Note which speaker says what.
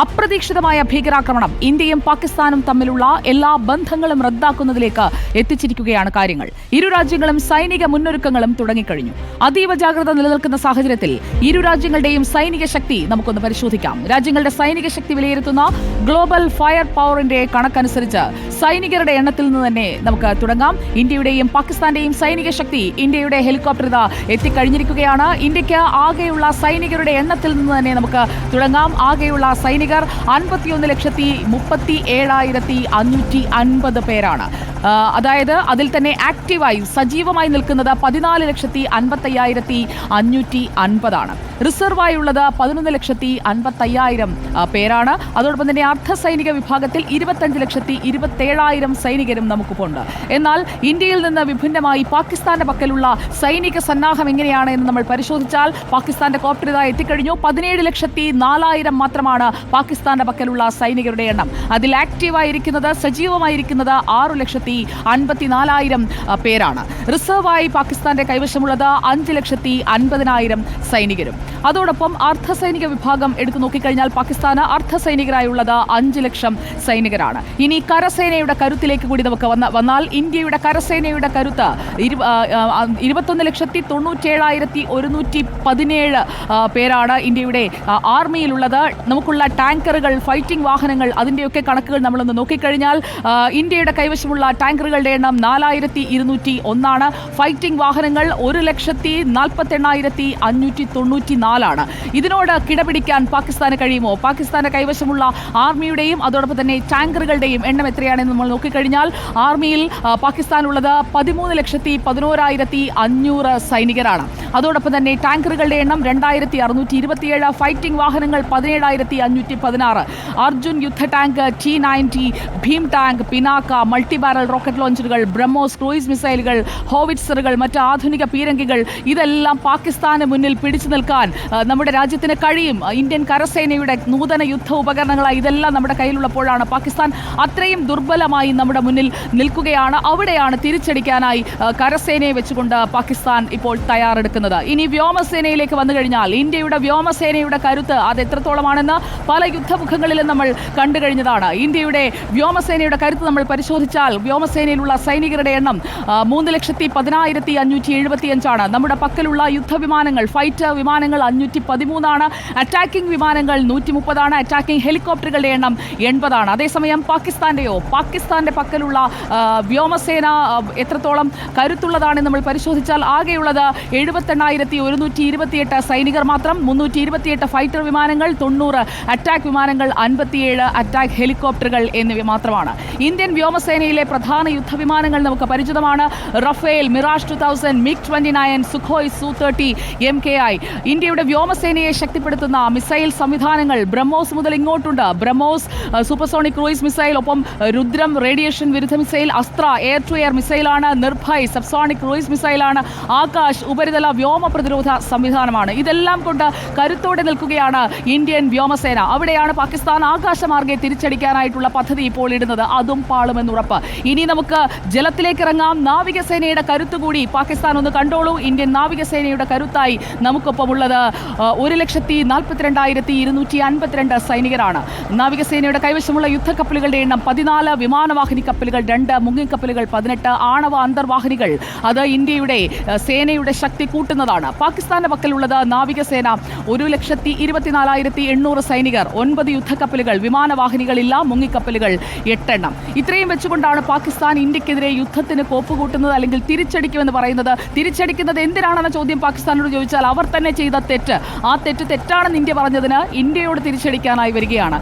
Speaker 1: അപ്രതീക്ഷിതമായ ഭീകരാക്രമണം ഇന്ത്യയും പാകിസ്ഥാനും തമ്മിലുള്ള എല്ലാ ബന്ധങ്ങളും റദ്ദാക്കുന്നതിലേക്ക് എത്തിച്ചിരിക്കുകയാണ് കാര്യങ്ങൾ. ഇരു രാജ്യങ്ങളും സൈനിക മുന്നൊരുക്കങ്ങളും തുടങ്ങിക്കഴിഞ്ഞു. അതീവ ജാഗ്രത നിലനിൽക്കുന്ന സാഹചര്യത്തിൽ ഇരു രാജ്യങ്ങളുടെയും സൈനിക ശക്തി നമുക്കൊന്ന് പരിശോധിക്കാം. രാജ്യങ്ങളുടെ സൈനിക ശക്തി വിലയിരുത്തുന്ന ഗ്ലോബൽ ഫയർ പവറിന്റെ കണക്കനുസരിച്ച് സൈനികരുടെ എണ്ണത്തിൽ നിന്ന് തന്നെ നമുക്ക് തുടങ്ങാം. ഇന്ത്യയുടെയും പാകിസ്ഥാന്റെയും സൈനിക ശക്തി, ഇന്ത്യയുടെ ഹെലികോപ്റ്റർ ഇതാ എത്തിക്കഴിഞ്ഞിരിക്കുകയാണ്. ഇന്ത്യക്ക് ആകെയുള്ള സൈനികരുടെ എണ്ണത്തിൽ നിന്ന് തന്നെ നമുക്ക് തുടങ്ങാം. ആകെയുള്ള സൈനികർ 51,37,550 പേരാണ്. അതായത് അതിൽ തന്നെ ആക്റ്റീവായി സജീവമായി നിൽക്കുന്നത് 14,55,550 റിസർവായുള്ളത് 11,55,000 പേരാണ്. അതോടൊപ്പം തന്നെ അർദ്ധസൈനിക വിഭാഗത്തിൽ 25,27,000 സൈനികരും നമുക്കിപ്പോൾ. എന്നാൽ ഇന്ത്യയിൽ നിന്ന് വിഭിന്നമായി പാകിസ്ഥാന്റെ പക്കലുള്ള സൈനിക സന്നാഹം എങ്ങനെയാണ് എന്ന് നമ്മൾ പരിശോധിച്ചാൽ പാകിസ്ഥാന്റെ കോപ്റ്റർ എത്തിക്കഴിഞ്ഞു. 17,04,000 മാത്രമാണ് പാകിസ്ഥാന്റെ പക്കലുള്ള സൈനികരുടെ എണ്ണം. അതിൽ ആക്റ്റീവായിരിക്കുന്നത് സജീവമായിരിക്കുന്നത് 6,54,000 പേരാണ്. റിസർവായി പാകിസ്ഥാന്റെ കൈവശമുള്ളത് 5,50,000 സൈനികരും. അതോടൊപ്പം അർദ്ധസൈനിക വിഭാഗം എടുത്തു നോക്കിക്കഴിഞ്ഞാൽ പാകിസ്ഥാന് അർദ്ധസൈനികരായുള്ളത് 5 ലക്ഷം സൈനികരാണ്. ഇനി കരസേനയുടെ കരുത്തിലേക്ക് കൂടി നമുക്ക് വന്നാൽ ഇന്ത്യയുടെ കരസേനയുടെ കരുത്ത് 21,97,117 പേരാണ് ഇന്ത്യയുടെ ആർമിയിലുള്ളത്. നമുക്കുള്ള ടാങ്കറുകൾ, ഫൈറ്റിംഗ് വാഹനങ്ങൾ, അതിൻ്റെയൊക്കെ കണക്കുകൾ നമ്മളൊന്ന് നോക്കിക്കഴിഞ്ഞാൽ ഇന്ത്യയുടെ കൈവശമുള്ള ടാങ്കറുകളുടെ എണ്ണം 4,201. ഫൈറ്റിംഗ് വാഹനങ്ങൾ 1,48,594. ഇതിനോട് കിടപിടിക്കാൻ പാകിസ്ഥാന് കഴിയുമോ? പാകിസ്ഥാന്റെ കൈവശമുള്ള ആർമിയുടെയും അതോടൊപ്പം തന്നെ ടാങ്കറുകളുടെയും എണ്ണം എത്രയാണെന്ന് നമ്മൾ നോക്കിക്കഴിഞ്ഞാൽ ആർമിയിൽ പാകിസ്ഥാനുള്ളത് 13,11,500 സൈനികരാണ്. അതോടൊപ്പം തന്നെ ടാങ്കറുകളുടെ എണ്ണം 2,627, ഫൈറ്റിംഗ് വാഹനങ്ങൾ 17,516, അർജുൻ യുദ്ധ tank, T-90, Bhim tank, Pinaka, multi barrel rocket ലോഞ്ചറുകൾ, ബ്രഹ്മോസ് ക്രൂയിസ് മിസൈലുകൾ, ഹോവിറ്റ്സറുകൾ, മറ്റ് ആധുനിക പീരങ്കികൾ, ഇതെല്ലാം പാകിസ്ഥാന് മുന്നിൽ പിടിച്ചു നിൽക്കാൻ നമ്മുടെ രാജ്യത്തിന് കഴിയും. ഇന്ത്യൻ കരസേനയുടെ നൂതന യുദ്ധ ഉപകരണങ്ങളായി ഇതെല്ലാം നമ്മുടെ കയ്യിലുള്ളപ്പോഴാണ് പാകിസ്ഥാൻ അത്രയും ദുർബലമായി നമ്മുടെ മുന്നിൽ നിൽക്കുകയാണ്. അവിടെയാണ് തിരിച്ചടിക്കാനായി കരസേനയെ വെച്ചുകൊണ്ട് പാകിസ്ഥാൻ ഇപ്പോൾ തയ്യാറെടുക്കുന്നത്. ഇനി വ്യോമസേനയിലേക്ക് വന്നു കഴിഞ്ഞാൽ ഇന്ത്യയുടെ വ്യോമസേനയുടെ കരുത്ത് അത് എത്രത്തോളമാണെന്ന് പല യുദ്ധമുഖങ്ങളിലും നമ്മൾ കണ്ടു കഴിഞ്ഞതാണ്. ഇന്ത്യയുടെ വ്യോമസേനയുടെ കരുത്ത് നമ്മൾ പരിശോധിച്ചാൽ വ്യോമസേനയിലുള്ള സൈനികരുടെ എണ്ണം 3,10,575. നമ്മുടെ പക്കലുള്ള യുദ്ധവിമാനങ്ങൾ, ഫൈറ്റർ വിമാനങ്ങൾ 513. അറ്റാക്കിംഗ് വിമാനങ്ങൾ 130. അറ്റാക്കിംഗ് ഹെലികോപ്റ്ററുകളുടെ എണ്ണം 80. അതേസമയം പാകിസ്ഥാന്റെ പക്കലുള്ള വ്യോമസേന എത്രത്തോളം കരുത്തുള്ളതാണെന്ന് നമ്മൾ പരിശോധിച്ചാൽ ആകെയുള്ളത് 78,128 സൈനികർ മാത്രം. 328 ഫൈറ്റർ വിമാനങ്ങൾ, 90 അറ്റാക്ക് വിമാനങ്ങൾ, 57 അറ്റാക്ക് ഹെലികോപ്റ്ററുകൾ എന്നിവ മാത്രമാണ്. ഇന്ത്യൻ വ്യോമസേനയിലെ പ്രധാന യുദ്ധവിമാനങ്ങൾ നമുക്ക് പരിചിതമാണ്. Rafale, Mirage 2000, MiG-29, Sukhoi Su-30, MKI. ഇന്ത്യയുടെ വ്യോമസേനയെ ശക്തിപ്പെടുത്തുന്ന മിസൈൽ സംവിധാനങ്ങൾ ബ്രഹ്മോസ് മുതൽ ഇങ്ങോട്ടുണ്ട്. ബ്രഹ്മോസ് സൂപ്പർസോണിക് ക്രൂയിസ് മിസൈൽ, ഒപ്പം രുദ്രം റേഡിയേഷൻ വിരുദ്ധ missile, Astra air to air മിസൈലാണ്, നിർഭയ് സബ്സോണിക് ക്രൂയിസ് മിസൈലാണ്, ആകാശ് ഉപരിതല വ്യോമ പ്രതിരോധ സംവിധാനമാണ്. ഇതെല്ലാം കൊണ്ട് കരുത്തോടെ നിൽക്കുകയാണ് ഇന്ത്യൻ വ്യോമസേന. അവിടെയാണ് പാകിസ്ഥാൻ ആകാശമാർഗെ തിരിച്ചടിക്കാനായിട്ടുള്ള പദ്ധതി ഇപ്പോൾ ഇടുന്നത്. അതും പാളുമെന്നുറപ്പ്. ഇനി നമുക്ക് ജലത്തിലേക്ക് ഇറങ്ങാം. നാവികസേനയുടെ കരുത്തുകൂടി പാകിസ്ഥാൻ ഒന്ന് കണ്ടോളൂ. ഇന്ത്യൻ നാവികസേനയുടെ കരുത്തായി നമുക്കൊപ്പമുള്ളത് 1,42,252 സൈനികരാണ്. നാവികസേനയുടെ കൈവശമുള്ള യുദ്ധക്കപ്പലുകളുടെ എണ്ണം 14, വിമാനവാഹിനി കപ്പലുകൾ 2, മുങ്ങിക്കപ്പലുകൾ 18, ആണവ അന്തർവാഹിനികൾ. അത് ഇന്ത്യയുടെ സേനയുടെ ശക്തി കൂട്ടുന്നതാണ്. പാകിസ്ഥാന്റെ പക്കലുള്ളത് നാവികസേന 1,24,800 സൈനികർ, 9 യുദ്ധക്കപ്പലുകൾ, വിമാനവാഹിനികളില്ല, മുങ്ങിക്കപ്പലുകൾ 8. ഇത്രയും വെച്ചുകൊണ്ടാണ് പാകിസ്ഥാൻ ഇന്ത്യക്കെതിരെ യുദ്ധത്തിന് കോപ്പുകൂട്ടുന്നത്, അല്ലെങ്കിൽ തിരിച്ചടിക്കുമെന്ന് പറയുന്നത്. തിരിച്ചടിക്കുന്നത് എന്തിനാണെന്ന ചോദ്യം പാകിസ്ഥാനോട് ചോദിച്ചാൽ അവർ തന്നെ ചെയ്ത തെറ്റ്, ആ തെറ്റാണെന്ന് ഇന്ത്യ പറഞ്ഞതിന് ഇന്ത്യയോട് തിരിച്ചടിക്കാനായി വരികയാണ്.